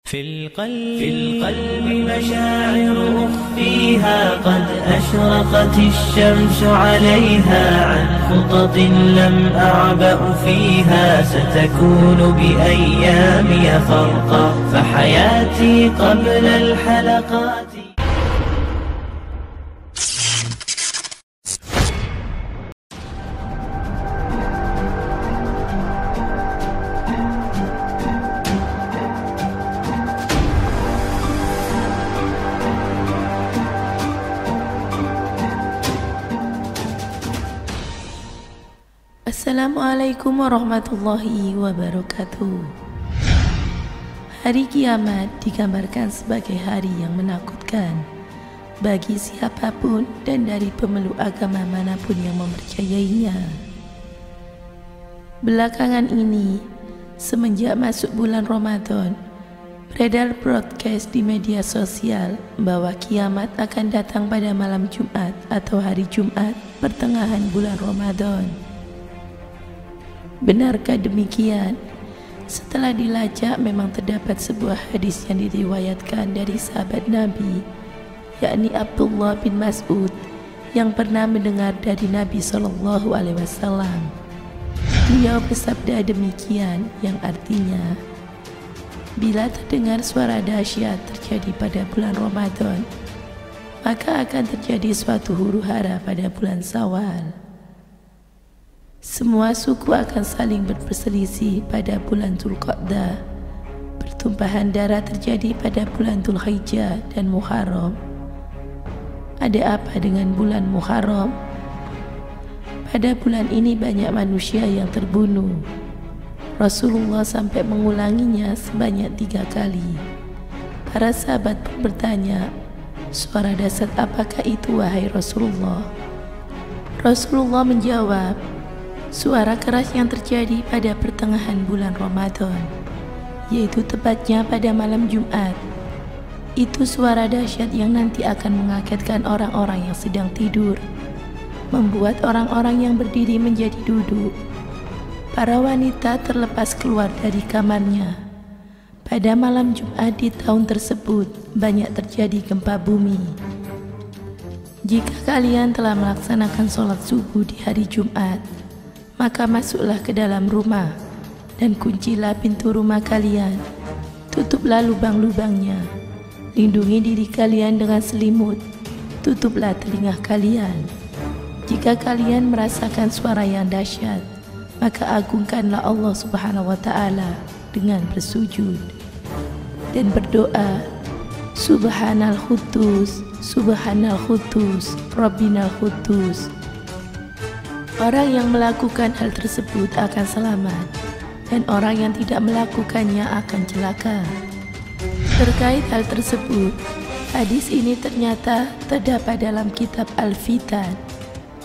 في القلب مشاعر أخفيها قد أشرقت الشمس عليها عن خطط لم أعبأ فيها ستكون بأيامي فرقا فحياتي قبل الحلقات. Assalamualaikum warahmatullahi wabarakatuh. Hari kiamat digambarkan sebagai hari yang menakutkan bagi siapapun dan dari pemeluk agama manapun yang mempercayainya. Belakangan ini, semenjak masuk bulan Ramadan, beredar broadcast di media sosial bahwa kiamat akan datang pada malam Jumat atau hari Jumat pertengahan bulan Ramadan. Benarkah demikian? Setelah dilacak memang terdapat sebuah hadis yang diriwayatkan dari sahabat Nabi, yakni Abdullah bin Mas'ud, yang pernah mendengar dari Nabi SAW. Beliau bersabda demikian, yang artinya, bila terdengar suara dahsyat terjadi pada bulan Ramadan, maka akan terjadi suatu huru-hara pada bulan Syawal. Semua suku akan saling berperselisih pada bulan Dzulqa'dah. Pertumpahan darah terjadi pada bulan Dzulhijjah dan Muharram. Ada apa dengan bulan Muharram? Pada bulan ini banyak manusia yang terbunuh. Rasulullah sampai mengulanginya sebanyak 3 kali. Para sahabat pun bertanya, suara dahsyat apakah itu wahai Rasulullah? Rasulullah menjawab, suara keras yang terjadi pada pertengahan bulan Ramadan, yaitu tepatnya pada malam Jumat. Itu suara dahsyat yang nanti akan mengagetkan orang-orang yang sedang tidur, membuat orang-orang yang berdiri menjadi duduk. Para wanita terlepas keluar dari kamarnya. Pada malam Jumat di tahun tersebut banyak terjadi gempa bumi. Jika kalian telah melaksanakan sholat subuh di hari Jumat, maka masuklah ke dalam rumah dan kuncilah pintu rumah kalian. Tutuplah lubang-lubangnya. Lindungi diri kalian dengan selimut. Tutuplah telinga kalian. Jika kalian merasakan suara yang dahsyat, maka agungkanlah Allah Subhanahu wa Ta'ala dengan bersujud dan berdoa, Subhanal Quddus, Subhanal Quddus, Rabbinal Quddus. Orang yang melakukan hal tersebut akan selamat, dan orang yang tidak melakukannya akan celaka. Terkait hal tersebut, hadis ini ternyata terdapat dalam kitab Al-Fitan,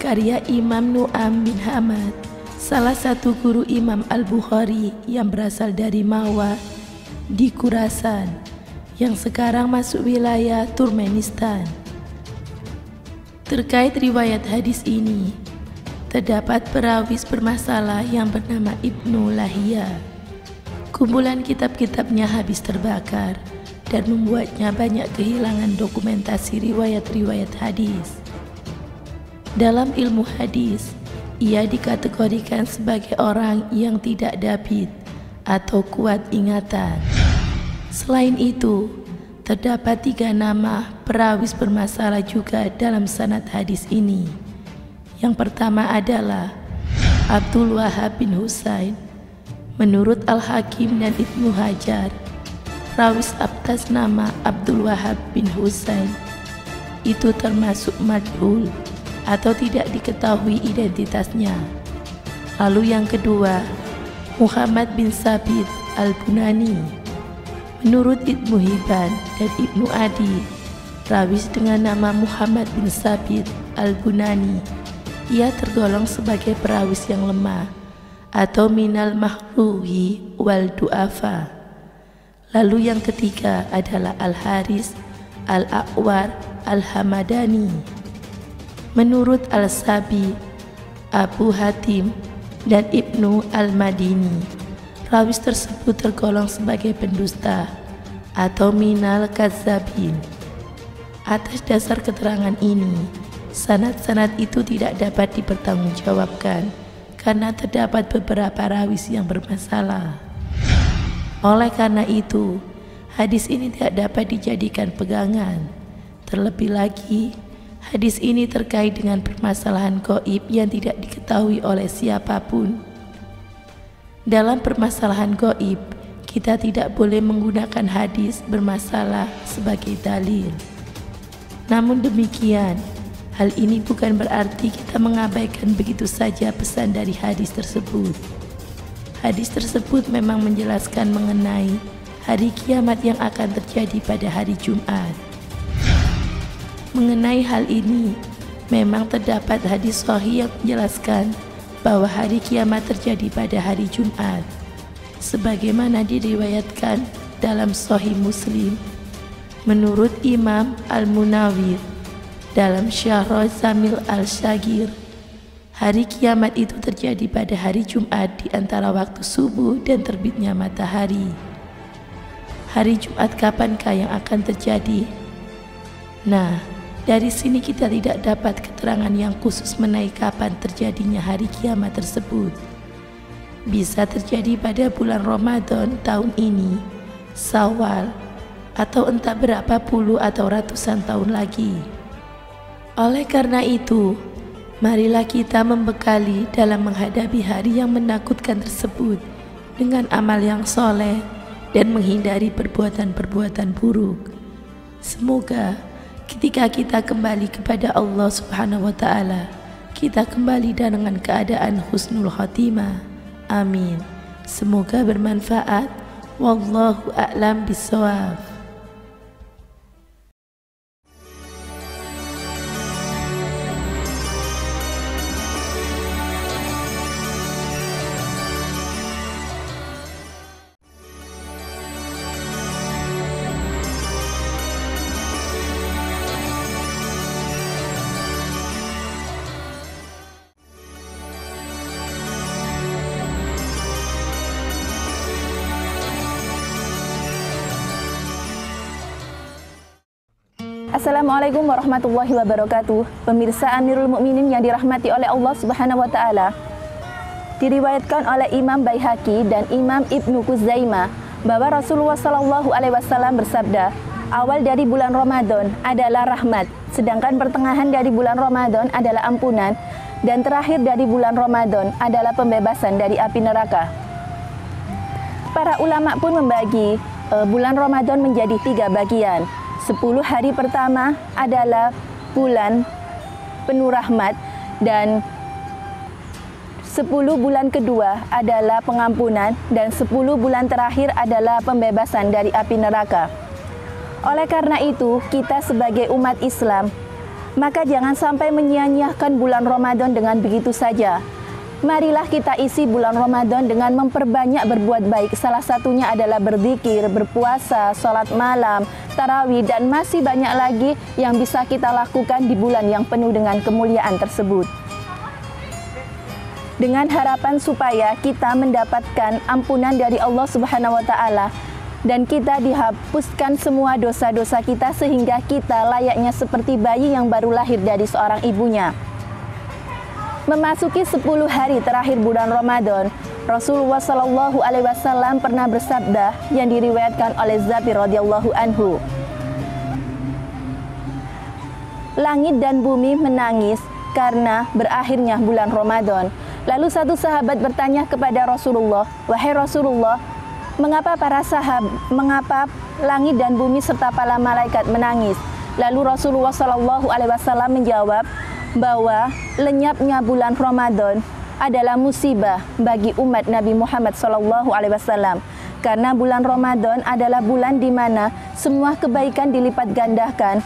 karya Imam Nu'am bin Hamad, salah satu guru Imam Al-Bukhari yang berasal dari Mawa di Khurasan, yang sekarang masuk wilayah Turkmenistan. Terkait riwayat hadis ini, terdapat perawi bermasalah yang bernama Ibnu Lahiyah. Kumpulan kitab-kitabnya habis terbakar dan membuatnya banyak kehilangan dokumentasi riwayat-riwayat hadis. Dalam ilmu hadis, ia dikategorikan sebagai orang yang tidak dabit atau kuat ingatan. Selain itu, terdapat 3 nama perawi bermasalah juga dalam sanad hadis ini. Yang pertama adalah Abdul Wahab bin Husain. Menurut Al-Hakim dan Ibnu Hajar, rawi atas nama Abdul Wahab bin Husain itu termasuk majhul atau tidak diketahui identitasnya. Lalu yang kedua, Muhammad bin Sabit Al-Bunani. Menurut Ibnu Hibban dan Ibnu Adi, rawi dengan nama Muhammad bin Sabit Al-Bunani, ia tergolong sebagai perawis yang lemah atau minal mahruhi wal du'afa. Lalu yang ketiga adalah Al-Haris Al-A'war Al-Hamadani. Menurut Al-Sabi, Abu Hatim, dan Ibnu Al-Madini, rawi tersebut tergolong sebagai pendusta atau minal kadzabin. Atas dasar keterangan ini, sanad-sanad itu tidak dapat dipertanggungjawabkan karena terdapat beberapa rawis yang bermasalah. Oleh karena itu, hadis ini tidak dapat dijadikan pegangan. Terlebih lagi, hadis ini terkait dengan permasalahan gaib yang tidak diketahui oleh siapapun. Dalam permasalahan gaib, kita tidak boleh menggunakan hadis bermasalah sebagai dalil. Namun demikian, hal ini bukan berarti kita mengabaikan begitu saja pesan dari hadis tersebut. Hadis tersebut memang menjelaskan mengenai hari kiamat yang akan terjadi pada hari Jumat. Mengenai hal ini, memang terdapat hadis sahih yang menjelaskan bahwa hari kiamat terjadi pada hari Jumat, sebagaimana diriwayatkan dalam Sahih Muslim menurut Imam Al-Munawwir dalam Syarh Zamil Al-Syagir. Hari kiamat itu terjadi pada hari Jumat di antara waktu subuh dan terbitnya matahari. Hari Jumat kapankah yang akan terjadi? Nah, dari sini kita tidak dapat keterangan yang khusus mengenai kapan terjadinya hari kiamat tersebut. Bisa terjadi pada bulan Ramadan tahun ini, Syawal, atau entah berapa puluh atau ratusan tahun lagi. Oleh karena itu, marilah kita membekali dalam menghadapi hari yang menakutkan tersebut dengan amal yang soleh dan menghindari perbuatan-perbuatan buruk. Semoga ketika kita kembali kepada Allah Subhanahu wa Ta'ala, kita kembali dengan keadaan husnul khotimah. Amin. Semoga bermanfaat. Wallahu a'lam bishawab. Assalamualaikum warahmatullahi wabarakatuh. Pemirsa Amirul Mukminin yang dirahmati oleh Allah Subhanahu wa Ta'ala, diriwayatkan oleh Imam Baihaqi dan Imam Ibnu Khuzaimah bahwa Rasulullah SAW bersabda, awal dari bulan Ramadan adalah rahmat, sedangkan pertengahan dari bulan Ramadan adalah ampunan, dan terakhir dari bulan Ramadan adalah pembebasan dari api neraka. Para ulama pun membagi bulan Ramadan menjadi 3 bagian. 10 hari pertama adalah bulan penuh rahmat, dan 10 bulan kedua adalah pengampunan, dan 10 bulan terakhir adalah pembebasan dari api neraka. Oleh karena itu, kita sebagai umat Islam, maka jangan sampai menyia-nyiakan bulan Ramadan dengan begitu saja. Marilah kita isi bulan Ramadan dengan memperbanyak berbuat baik. Salah satunya adalah berzikir, berpuasa, sholat malam, tarawih, dan masih banyak lagi yang bisa kita lakukan di bulan yang penuh dengan kemuliaan tersebut. Dengan harapan supaya kita mendapatkan ampunan dari Allah Subhanahu wa Ta'ala dan kita dihapuskan semua dosa-dosa kita sehingga kita layaknya seperti bayi yang baru lahir dari seorang ibunya. Memasuki 10 hari terakhir bulan Ramadan, Rasulullah SAW pernah bersabda yang diriwayatkan oleh Jabir radhiyallahu anhu, langit dan bumi menangis karena berakhirnya bulan Ramadan. Lalu satu sahabat bertanya kepada Rasulullah, wahai Rasulullah, mengapa mengapa langit dan bumi serta para malaikat menangis? Lalu Rasulullah SAW menjawab bahwa lenyapnya bulan Ramadan adalah musibah bagi umat Nabi Muhammad SAW, karena bulan Ramadan adalah bulan di mana semua kebaikan dilipat gandakan,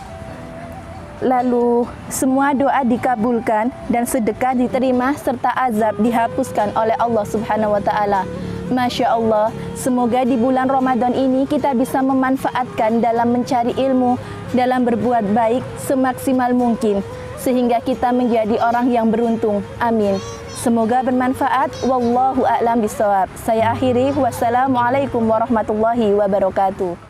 lalu semua doa dikabulkan dan sedekah diterima serta azab dihapuskan oleh Allah Subhanahu wa Ta'ala. Masya Allah, semoga di bulan Ramadan ini kita bisa memanfaatkan dalam mencari ilmu, dalam berbuat baik semaksimal mungkin, sehingga kita menjadi orang yang beruntung. Amin. Semoga bermanfaat. Wallahu a'lam bishawab. Saya akhiri. Wassalamualaikum warahmatullahi wabarakatuh.